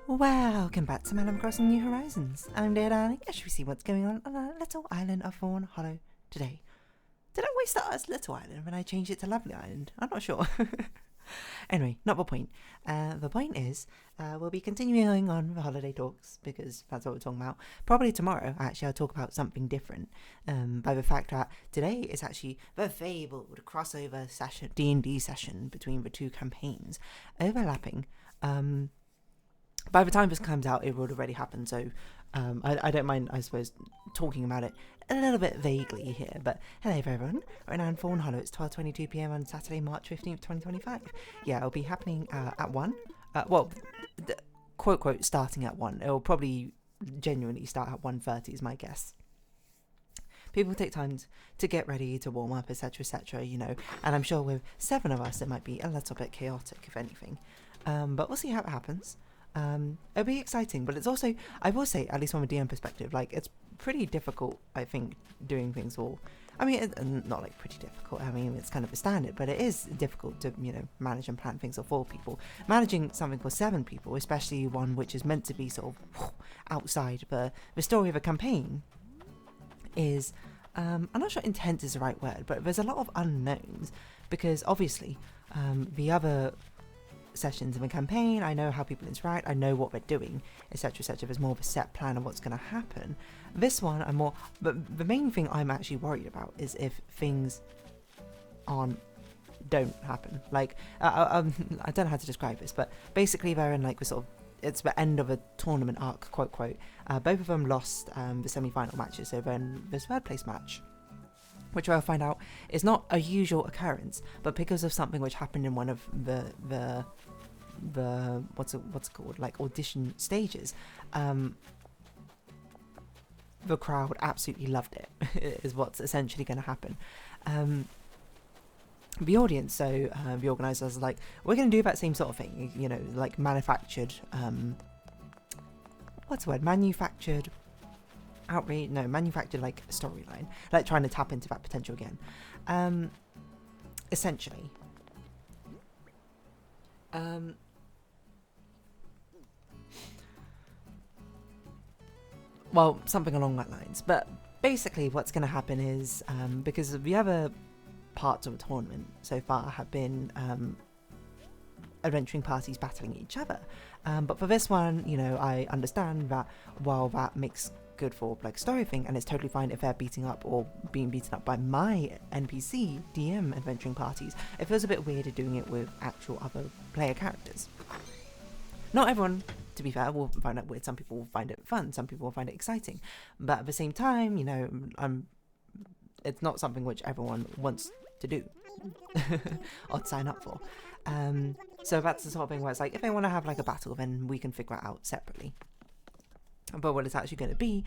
Welcome back to Madam Crossing New Horizons. I'm dear darling, as we see what's going on our little island of Fawnhallow today. Did I always start as Little Island when I changed it to Lovely Island? I'm not sure. Anyway, not the point. The point is, we'll be continuing on the holiday talks, because that's what we're talking about. Probably tomorrow, actually, I'll talk about something different, by the fact that today is actually the fabled crossover session, D&D session between the two campaigns, overlapping. By the time this comes out, it would already happen, so I don't mind, I suppose, talking about it a little bit vaguely here. But hello everyone, right now in Fawnhallow, it's 12:22 PM on Saturday, March 15th, 2025. Yeah, it'll be happening at 1. Quote, quote, starting at 1. It'll probably genuinely start at 1:30 is my guess. People take time to get ready, to warm up, etc, you know, and I'm sure with 7 of us, it might be a little bit chaotic, if anything. But we'll see how it happens. It'll be exciting, but it's also, I will say, at least from a DM perspective, like, it's pretty difficult, I think, doing things all, I mean, not like pretty difficult, I mean, it's kind of a standard, but it is difficult to, you know, manage and plan things for 4 people. Managing something for 7 people, especially one which is meant to be sort of outside the story of a campaign, is, I'm not sure intense is the right word, but there's a lot of unknowns, because obviously, the other sessions in the campaign, I know how people interact, I know what they're doing, etc, etc. There's more of a set plan of what's going to happen. This one, I'm more, but the main thing I'm actually worried about is if things don't happen. Like, I don't know how to describe this, but basically they're in like the sort of, it's the end of a tournament arc, quote quote. Both of them lost the semi-final matches, so then this third place match, which I'll find out is not a usual occurrence, but because of something which happened in one of the what's it called, like, audition stages, the crowd absolutely loved it. Is what's essentially going to happen. The audience, so the organisers are like, we're going to do that same sort of thing, you know, like manufactured, what's the word, manufactured outrage, no, manufactured like storyline, like trying to tap into that potential again, essentially. Well, something along that lines, but basically what's going to happen is, because the other parts of the tournament so far have been adventuring parties battling each other, but for this one, you know, I understand that while that makes good for like story thing, and it's totally fine if they're beating up or being beaten up by my NPC DM adventuring parties, it feels a bit weird doing it with actual other player characters. Not everyone, to be fair, will find it weird. Some people will find it fun, some people will find it exciting, but at the same time, you know, it's not something which everyone wants to do or to sign up for. So that's the sort of thing where it's like, if they want to have like a battle, then we can figure it out separately. But what it's actually going to be,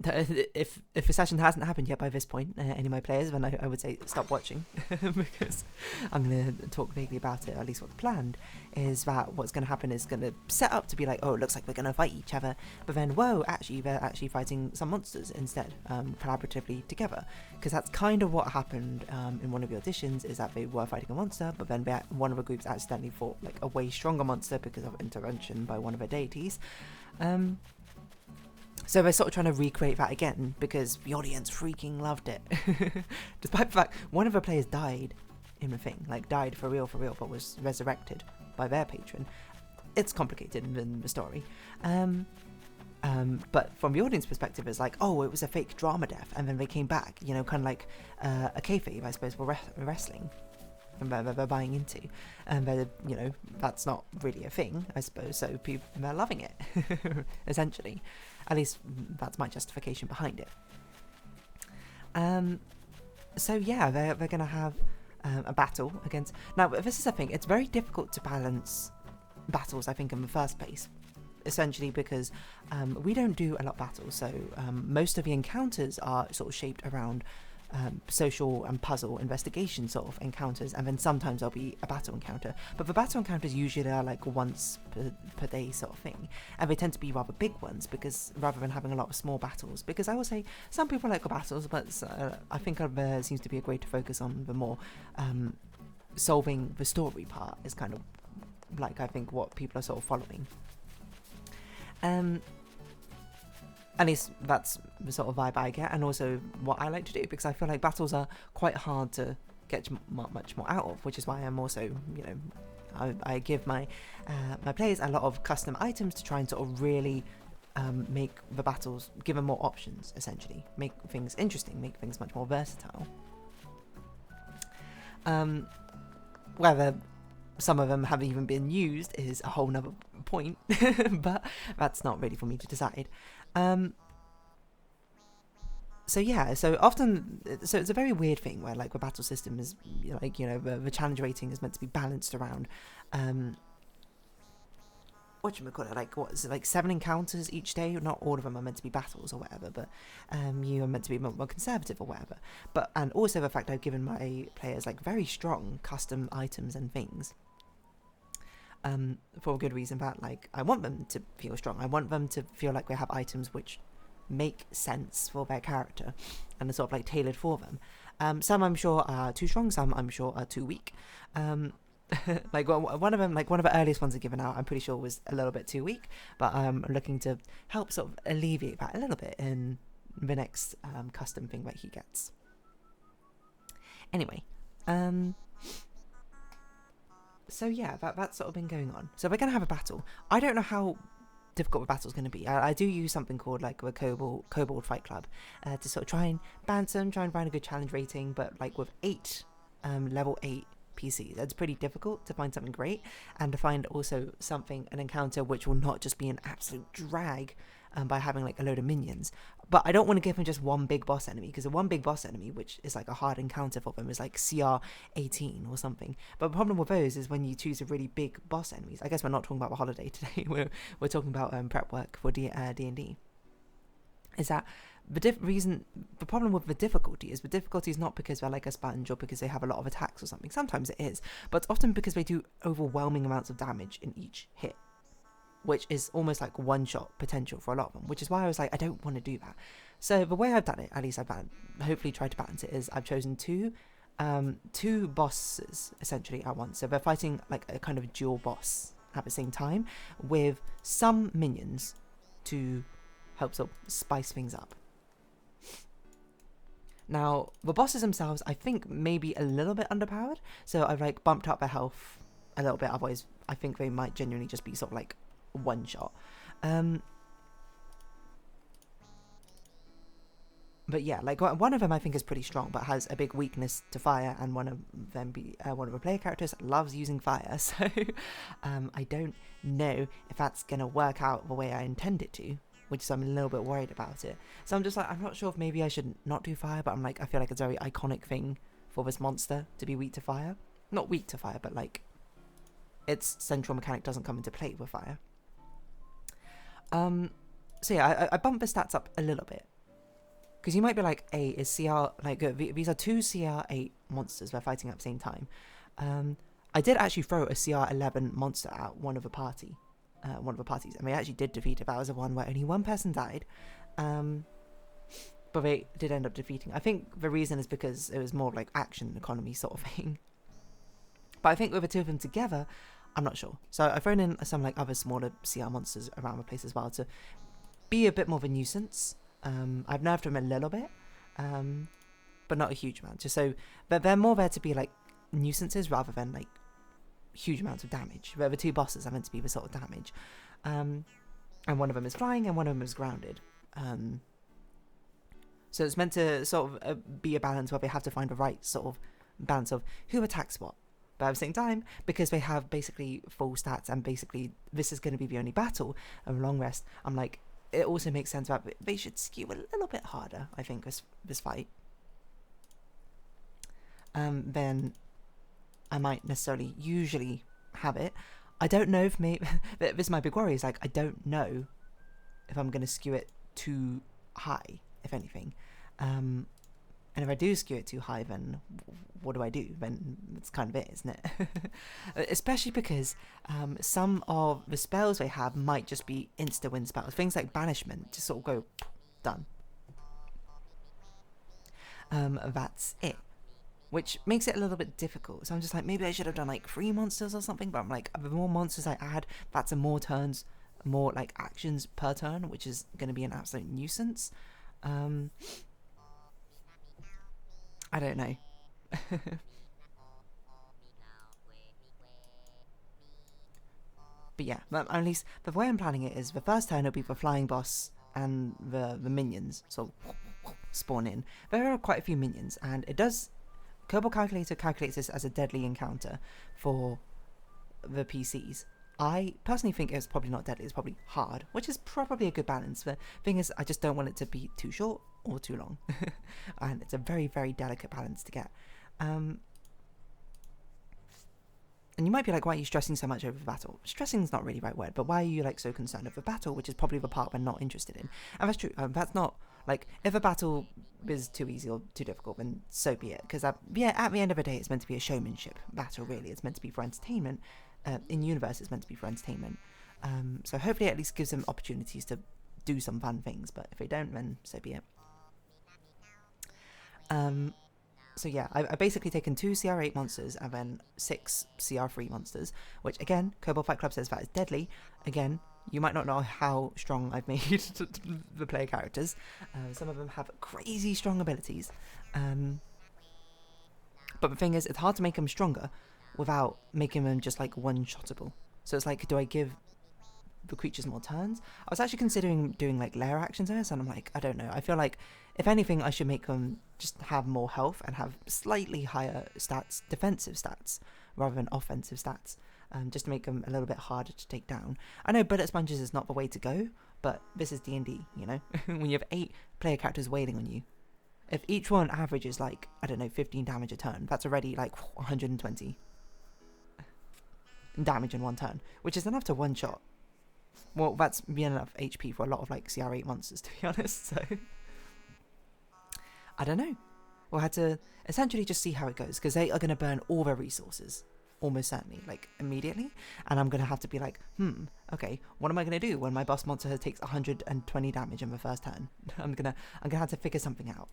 if the session hasn't happened yet by this point, any of my players, then I would say stop watching, because I'm going to talk vaguely about it, or at least what's planned, is that what's going to happen is going to set up to be like, oh, it looks like we're going to fight each other, but then, whoa, actually, they're actually fighting some monsters instead, collaboratively together, because that's kind of what happened in one of the auditions, is that they were fighting a monster, but then one of the groups accidentally fought like a way stronger monster because of intervention by one of the deities. So they're sort of trying to recreate that again, because the audience freaking loved it. Despite the fact one of the players died in the thing, like died for real, but was resurrected by their patron. It's complicated in the story. But from the audience perspective, it's like, oh, it was a fake drama death, and then they came back, you know, kind of like a kayfabe, I suppose, for wrestling. And they're buying into, and you know, that's not really a thing, I suppose, so people are loving it. Essentially, at least that's my justification behind it. So yeah, they're gonna have a battle against, now this is the thing, it's very difficult to balance battles, I think, in the first place, essentially because we don't do a lot of battles, so most of the encounters are sort of shaped around social and puzzle investigation sort of encounters, and then sometimes there'll be a battle encounter, but the battle encounters usually are like once per day sort of thing, and they tend to be rather big ones, because rather than having a lot of small battles, because I will say some people like the battles, but I think there seems to be a greater focus on the more solving the story part is kind of like I think what people are sort of following. At least that's the sort of vibe I get, and also what I like to do, because I feel like battles are quite hard to get much more out of, which is why I'm also, you know, I give my my players a lot of custom items to try and sort of really make the battles, give them more options, essentially. Make things interesting, make things much more versatile. Whether some of them have even been used is a whole nother point, but that's not really for me to decide. So yeah, so often, so it's a very weird thing where like the battle system is, like, you know, the challenge rating is meant to be balanced around, whatchamacallit, like, what is it, like 7 encounters each day? Not all of them are meant to be battles or whatever, but you are meant to be more conservative or whatever. But, and also the fact I've given my players like very strong custom items and things, for a good reason, that like I want them to feel strong. I want them to feel like they have items which make sense for their character and are sort of like tailored for them. Some I'm sure are too strong, some I'm sure are too weak. Like one of them, like one of the earliest ones I've given out, I'm pretty sure was a little bit too weak, but I'm looking to help sort of alleviate that a little bit in the next custom thing that he gets. Anyway, so yeah, that's sort of been going on. So we're going to have a battle. I don't know how difficult the battle's going to be. I do use something called like a Kobold Fight Club to sort of try and balance them, try and find a good challenge rating, but like with 8 level 8 PCs, it's pretty difficult to find something great, and to find also an encounter which will not just be an absolute drag by having like a load of minions. But I don't want to give them just one big boss enemy, because the one big boss enemy, which is like a hard encounter for them, is like CR 18 or something. But the problem with those is when you choose a really big boss enemies. I guess we're not talking about the holiday today. we're talking about prep work for D&D. Is that the problem with the difficulty is not because they're like a sponge or because they have a lot of attacks or something. Sometimes it is, but it's often because they do overwhelming amounts of damage in each hit, which is almost like one-shot potential for a lot of them, which is why I was like, I don't want to do that. So the way I've done it, at least I've hopefully tried to balance it, is I've chosen two bosses essentially at once. So they're fighting like a kind of dual boss at the same time, with some minions to help sort of spice things up. Now, the bosses themselves, I think, maybe a little bit underpowered, so I've like bumped up their health a little bit, otherwise I think they might genuinely just be sort of like one shot. But yeah, like one of them I think is pretty strong, but has a big weakness to fire, and one of the player characters loves using fire, so I don't know if that's gonna work out the way I intend it to, which is I'm a little bit worried about it. So I'm just like, I'm not sure if maybe I should not do fire, but I'm like, I feel like it's a very iconic thing for this monster to be weak to fire. Not weak to fire, but like its central mechanic doesn't come into play with fire. So yeah, I bumped the stats up a little bit, because you might be like, A is CR, like these are 2 CR8 monsters they're fighting at the same time. I did actually throw a CR11 monster at one of the parties, and they actually did defeat it. That was the one where only one person died, but they did end up defeating. I think the reason is because it was more like action economy sort of thing. But I think with the two of them together, I'm not sure. So I've thrown in some like other smaller CR monsters around the place as well to be a bit more of a nuisance. I've nerfed them a little bit, but not a huge amount. Just so they're more there to be like nuisances rather than like huge amounts of damage. Where the two bosses are meant to be the sort of damage, and one of them is flying and one of them is grounded. So it's meant to sort of be a balance where they have to find the right sort of balance of who attacks what. But at the same time, because they have basically full stats and basically this is going to be the only battle and long rest, I'm like, it also makes sense that they should skew a little bit harder, I think, this fight. Then I might necessarily usually have it. I don't know if maybe this is my big worry, is like I don't know if I'm going to skew it too high, if anything. And if I do skew it too high, then what do I do? Then that's kind of it, isn't it? Especially because some of the spells they have might just be insta-win spells. Things like Banishment just sort of go, done. That's it. which makes it a little bit difficult. So I'm just like, maybe I should have done like 3 monsters or something, but I'm like, the more monsters I add, that's a more turns, more like actions per turn, which is going to be an absolute nuisance. I don't know. But yeah, at least the way I'm planning it is the first turn will be the flying boss and the minions sort of spawn in. There are quite a few minions, and it does. Kerbal Calculator calculates this as a deadly encounter for the PCs. I personally think it's probably not deadly, it's probably hard, which is probably a good balance. The thing is, I just don't want it to be too short or too long. And it's a very, very delicate balance to get. And you might be like, why are you stressing so much over the battle? Stressing is not really the right word, but why are you like so concerned over the battle, which is probably the part we're not interested in. And that's true. That's not like, if a battle is too easy or too difficult, then so be it. Because at the end of the day, it's meant to be a showmanship battle, really. It's meant to be for entertainment. In universe, it's meant to be for entertainment. So hopefully it at least gives them opportunities to do some fun things. But if they don't, then so be it. So yeah, I've basically taken 2 CR8 monsters and then 6 CR3 monsters, which again, Kobold Fight Club says that is deadly. Again, you might not know how strong I've made the player characters. Some of them have crazy strong abilities. But the thing is, it's hard to make them stronger without making them just like one-shottable. So it's like, do I give the creatures more turns? I was actually considering doing like layer actions on this, and I'm like, I don't know. I feel like if anything, I should make them just have more health and have slightly higher stats, defensive stats, rather than offensive stats, just to make them a little bit harder to take down. I know bullet sponges is not the way to go, but this is D&D, you know? When you have 8 player characters wailing on you, if each one averages like, I don't know, 15 damage a turn, that's already like 120 damage in one turn, which is enough to one-shot. Well, that's enough HP for a lot of like CR8 monsters, to be honest, so I don't know. We'll have to essentially just see how it goes, because they are going to burn all their resources, almost certainly, like immediately, and I'm going to have to be like, okay, what am I going to do when my boss monster takes 120 damage in the first turn? I'm gonna have to figure something out.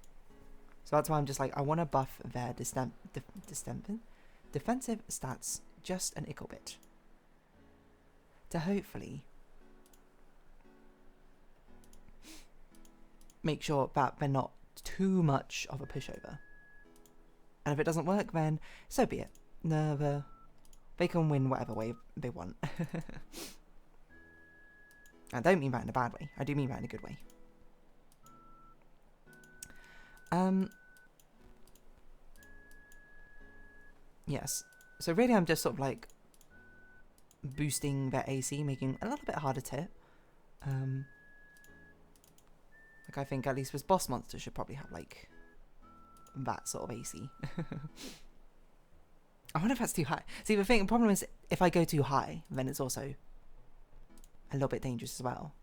So that's why I'm just like, I want to buff their defensive stats just an ickle bit, to hopefully make sure that they're not too much of a pushover. And if it doesn't work, then so be it. No, they can win whatever way they want. I don't mean that in a bad way. I do mean that in a good way. Yes. So really I'm just sort of like boosting their AC, making it a little bit harder to hit. Like I think at least this boss monster should probably have like that sort of AC. I wonder if that's too high. See, the problem is if I go too high, then it's also a little bit dangerous as well.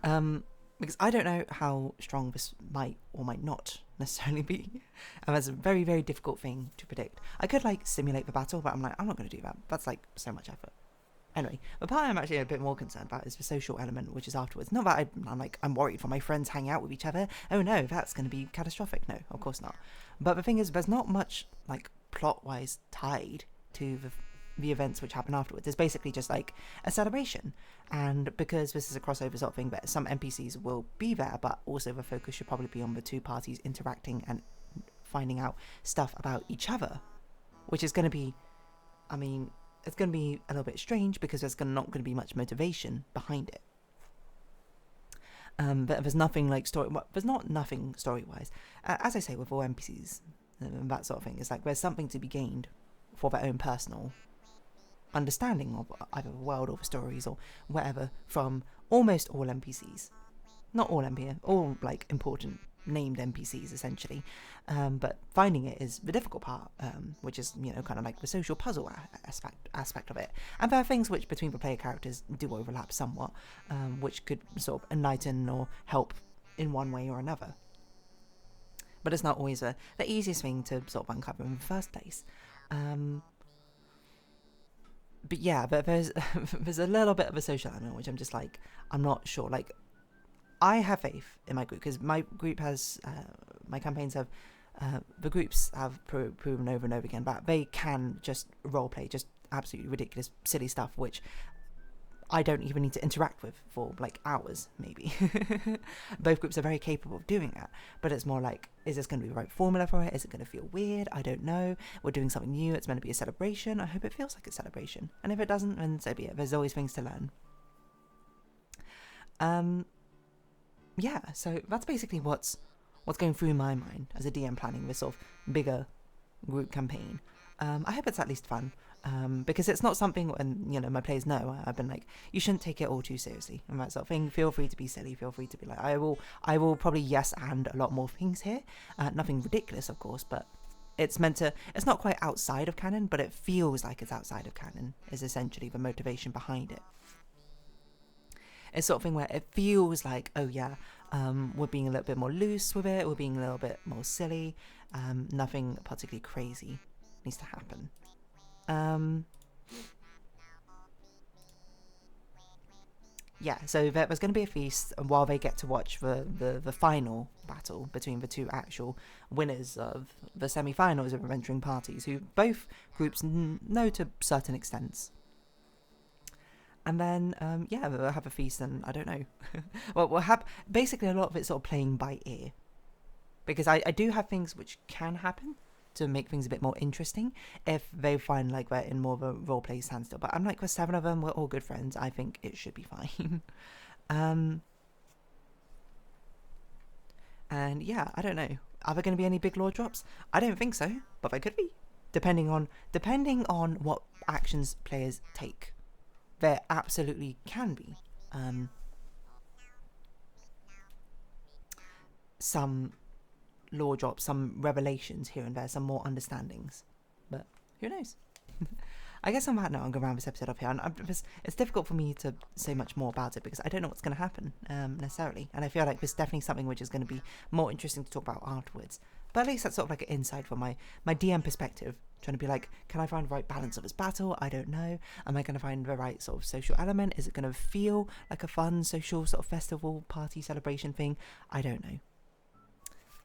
Because I don't know how strong this might or might not necessarily be. And that's a very, very difficult thing to predict. I could like simulate the battle, but I'm like, I'm not going to do that. That's like so much effort. Anyway, the part I'm actually a bit more concerned about is the social element, which is afterwards. Not that I'm worried for my friends hanging out with each other. Oh no, that's going to be catastrophic. No, of course not. But the thing is, there's not much like plot-wise tied to the events which happen afterwards. It's basically just like a celebration. And because this is a crossover sort of thing, that some NPCs will be there, but also the focus should probably be on the two parties interacting and finding out stuff about each other, which is going to be, I mean, it's going to be a little bit strange because there's not going to be much motivation behind it. But there's nothing like there's not nothing story-wise. As I say, with all NPCs and that sort of thing, it's like there's something to be gained for their own personal understanding of either the world or the stories or whatever from almost all NPCs. Not all NPCs, all like important named NPCs essentially, but finding it is the difficult part, which is, you know, kind of like the social puzzle aspect of it. And there are things which between the player characters do overlap somewhat, which could sort of enlighten or help in one way or another. But it's not always the easiest thing to sort of uncover in the first place. But yeah, but there's a little bit of a social element which I'm just like, I'm not sure. Like, I have faith in my group, because my group has, my campaigns have, the groups have proven over and over again that they can just roleplay, just absolutely ridiculous, silly stuff, which I don't even need to interact with for like hours, maybe. Both groups are very capable of doing that, but it's more like, is this going to be the right formula for it? Is it going to feel weird? I don't know. We're doing something new. It's meant to be a celebration. I hope it feels like a celebration. And if it doesn't, then so be it. There's always things to learn. Yeah, so that's basically what's going through my mind as a DM planning this sort of bigger group campaign. I hope it's at least fun. Because it's not something, and you know, my players know, I've been like, you shouldn't take it all too seriously and that sort of thing. Feel free to be silly, feel free to be like, I will probably yes and a lot more things here, nothing ridiculous of course, but it's not quite outside of canon, but it feels like it's outside of canon is essentially the motivation behind it. It's sort of thing where it feels like, oh yeah, we're being a little bit more loose with it, we're being a little bit more silly, nothing particularly crazy needs to happen. Yeah, so there's going to be a feast while they get to watch the final battle between the two actual winners of the semi-finals of adventuring parties, who both groups know to certain extents. And then, yeah, we'll have a feast, and I don't know. Well, we'll have basically a lot of it sort of playing by ear, because I do have things which can happen to make things a bit more interesting if they find like we're in more of a roleplay standstill. But I'm like, with 7 of them, we're all good friends. I think it should be fine. And yeah, I don't know. Are there going to be any big lore drops? I don't think so, but there could be, depending on what actions players take. There absolutely can be some lore drops, some revelations here and there, some more understandings, but who knows. I guess on that note, I'm going to round this episode off here, and it's difficult for me to say much more about it because I don't know what's going to happen necessarily, and I feel like there's definitely something which is going to be more interesting to talk about afterwards, but at least that's sort of like an insight from my DM perspective, trying to be like, can I find the right balance of this battle? I don't know. Am I going to find the right sort of social element? Is it going to feel like a fun social sort of festival party celebration thing? I don't know.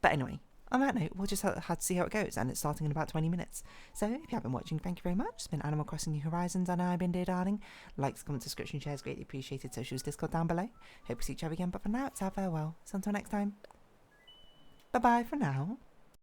But anyway, on that note, we'll just have to see how it goes, and it's starting in about 20 minutes. So if you have been watching, thank you very much. It's been Animal Crossing New Horizons, and I've been Dear Darling. Likes, comments, subscription, shares, greatly appreciated. Socials, Discord down below. Hope to see each other again, but for now, it's our farewell. So until next time, bye-bye for now.